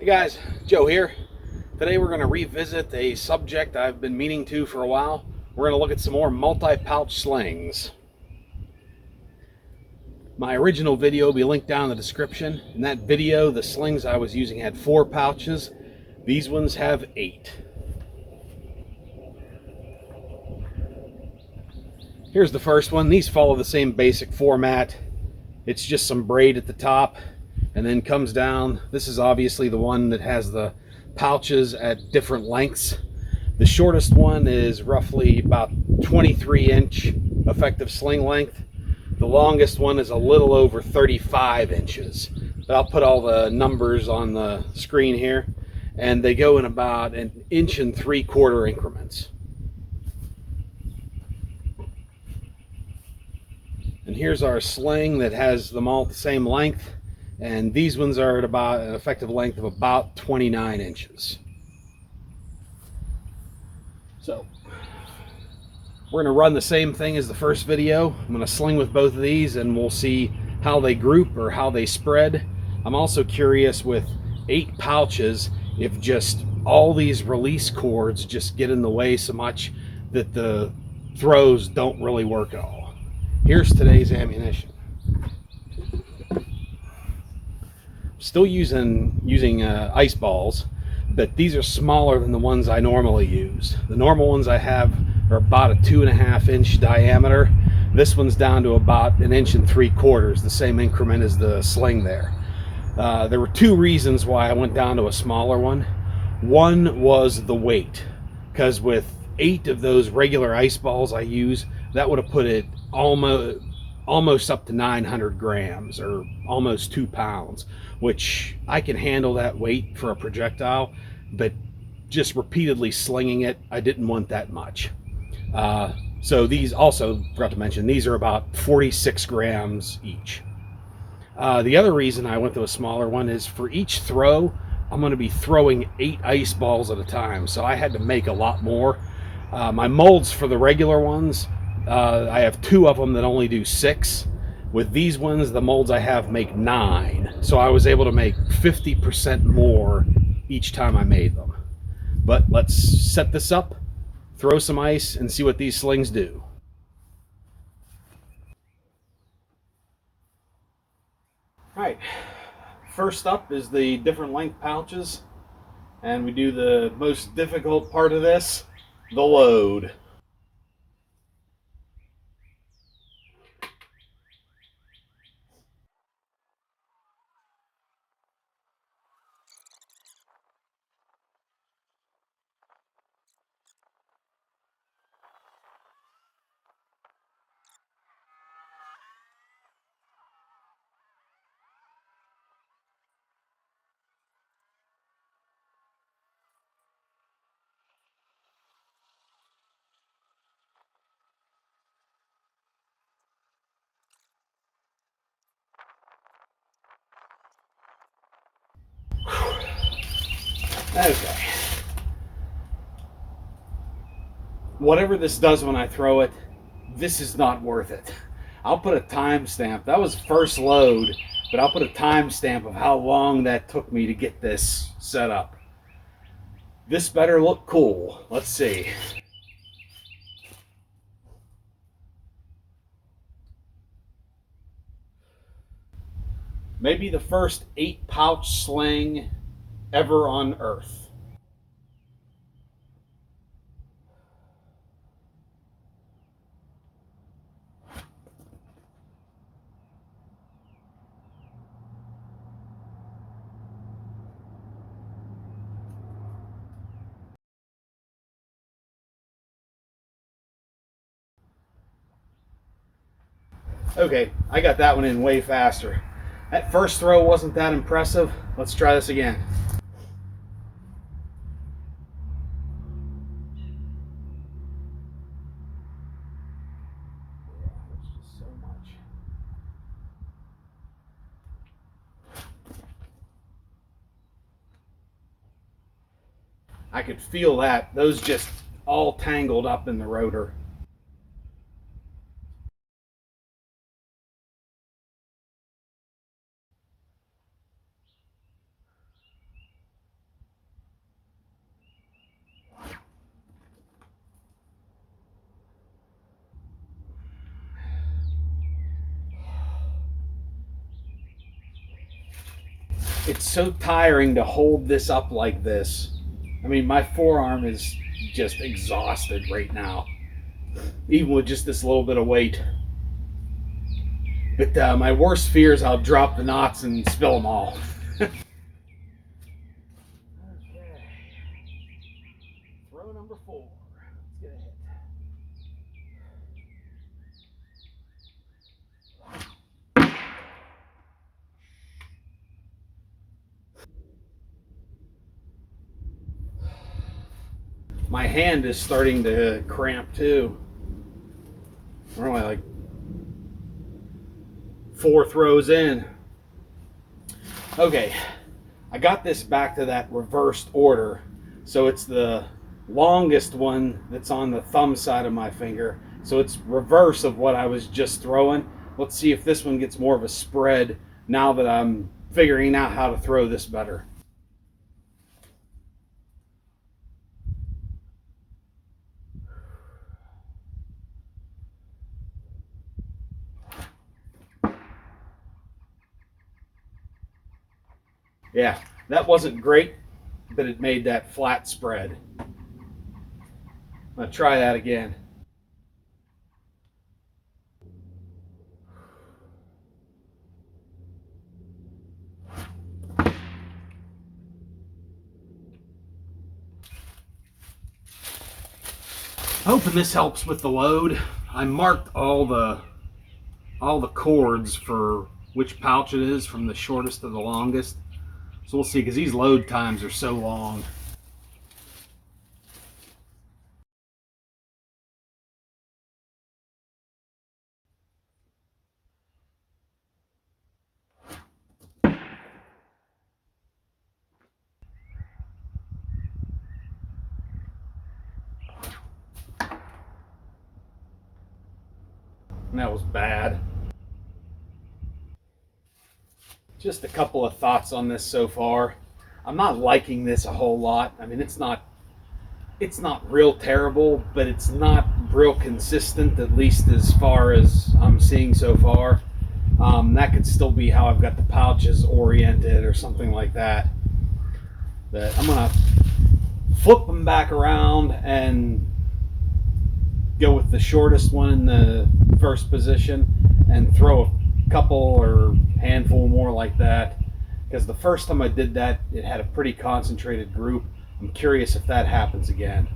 Hey guys, Joe here. Today we're going to revisit a subject I've been meaning to for a while. We're going to look at some more multi-pouch slings. My original video will be linked down in the description. In that video, the slings I was using had 4 pouches. These ones have 8. Here's the first one. These follow the same basic format. It's just some braid at the top and then comes down. This is obviously the one that has the pouches at different lengths. The shortest one is roughly about 23-inch effective sling length. The longest one is a little over 35 inches. But I'll put all the numbers on the screen here, and they go in about 1 3/4 inch increments. And here's our sling that has them all the same length, and these ones are at about an effective length of about 29 inches. So we're going to run the same thing as the first video. I'm going to sling with both of these and we'll see how they group or how they spread. I'm also curious with 8 pouches if just all these release cords just get in the way so much that the throws don't really work at all. Here's today's ammunition. Still using ice balls, but these are smaller than the ones I normally use. The normal ones I have are about a 2.5 inch diameter. This one's down to about 1 3/4 inch, the same increment as the sling there. There were 2 reasons why I went down to a smaller one. One was the weight, because with 8 of those regular ice balls I use, that would have put it almost up to 900 grams or almost 2 pounds, which I can handle that weight for a projectile, but just repeatedly slinging it, I didn't want that much. So these also, forgot to mention, these are about 46 grams each. The other reason I went to a smaller one is for each throw, I'm going to be throwing 8 ice balls at a time, so I had to make a lot more. My molds for the regular ones, I have 2 of them that only do 6. With these ones, the molds I have make 9. So I was able to make 50% more each time I made them. But let's set this up, throw some ice, and see what these slings do. All right, first up is the different length pouches. And we do the most difficult part of this, the load. Okay. Whatever this does when I throw it, this is not worth it. I'll put a timestamp. That was first load, but I'll put a timestamp of how long that took me to get this set up. This better look cool. Let's see. Maybe the first 8 pouch sling ever on Earth. Okay, I got that one in way faster. That first throw wasn't that impressive. Let's try this again. I could feel that. Those just all tangled up in the rotor. It's so tiring to hold this up like this. I mean, my forearm is just exhausted right now, even with just this little bit of weight. But my worst fear is I'll drop the knots and spill them all. Okay. Throw number 4. Let's get a hit. My hand is starting to cramp too. Where am I, like 4 throws in? Okay, I got this back to that reversed order. So it's the longest one that's on the thumb side of my finger. So it's reverse of what I was just throwing. Let's see if this one gets more of a spread now that I'm figuring out how to throw this better. Yeah, that wasn't great, but it made that flat spread. I'm gonna try that again. Hoping this helps with the load. I marked all the cords for which pouch it is from the shortest to the longest. So we'll see, because these load times are so long. And that was bad. Just a couple of thoughts on this so far. I'm not liking this a whole lot. I mean, it's not real terrible, but it's not real consistent, at least as far as I'm seeing so far. That could still be how I've got the pouches oriented or something like that. But I'm gonna flip them back around and go with the shortest one in the first position and throw a couple or handful more like that, because the first time I did that it had a pretty concentrated group. I'm curious if that happens again.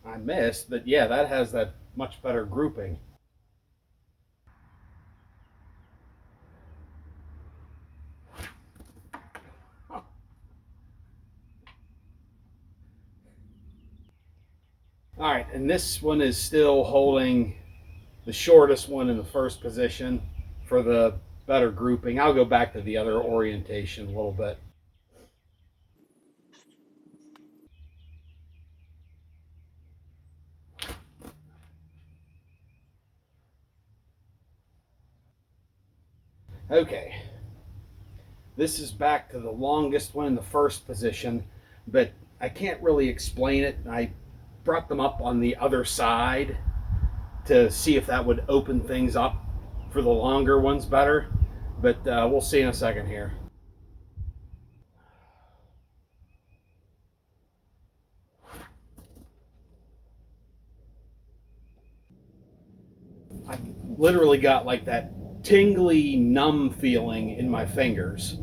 I missed, but yeah, that has that much better grouping. All right, and this one is still holding the shortest one in the first position for the better grouping. I'll go back to the other orientation a little bit. Okay, this is back to the longest one in the first position, but I can't really explain it. I brought them up on the other side to see if that would open things up for the longer ones better, but we'll see in a second here. I literally got like that tingly, numb feeling in my fingers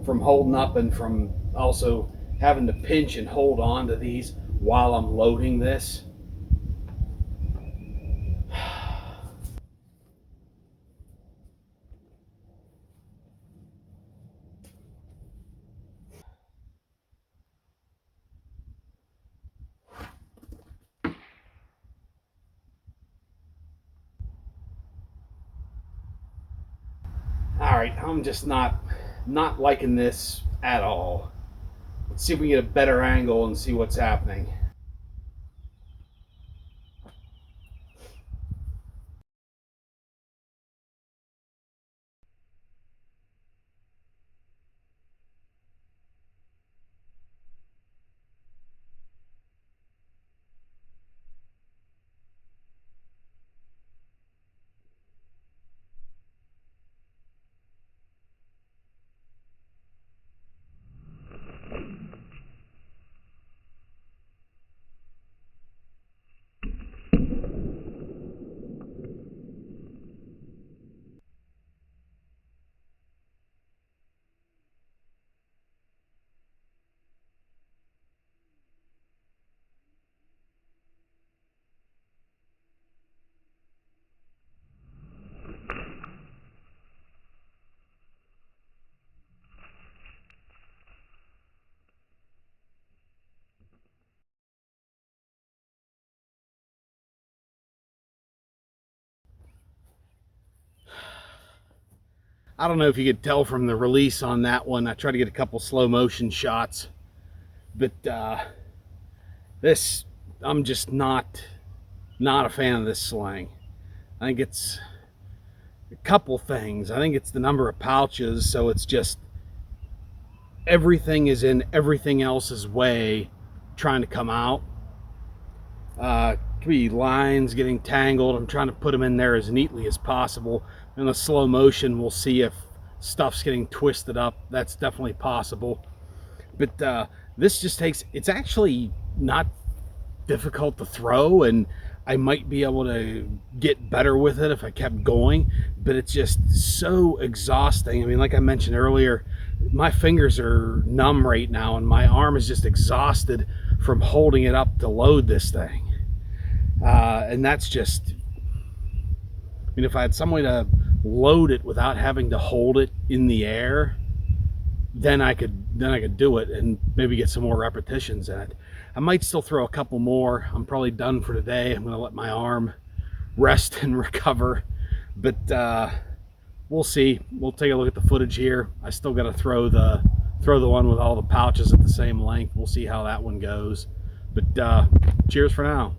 from holding up and from also having to pinch and hold on to these while I'm loading this. All right, I'm just not liking this at all. Let's see if we can get a better angle and see what's happening. I don't know if you could tell from the release on that one. I tried to get a couple slow motion shots, but this, I'm just not a fan of this sling. I think it's a couple things. I think it's the number of pouches, so it's just everything is in everything else's way trying to come out. Could be lines getting tangled. I'm trying to put them in there as neatly as possible. In the slow motion, we'll see if stuff's getting twisted up. That's definitely possible. But this just takes, it's actually not difficult to throw, and I might be able to get better with it if I kept going, but it's just so exhausting. I mean, like I mentioned earlier, my fingers are numb right now and my arm is just exhausted from holding it up to load this thing. And that's just, I mean, if I had some way to load it without having to hold it in the air, then I could do it and maybe get some more repetitions in it. I might still throw a couple more. I'm probably done for today. I'm going to let my arm rest and recover, but we'll see. We'll take a look at the footage here. I still got to throw the one with all the pouches at the same length. We'll see how that one goes. But cheers for now.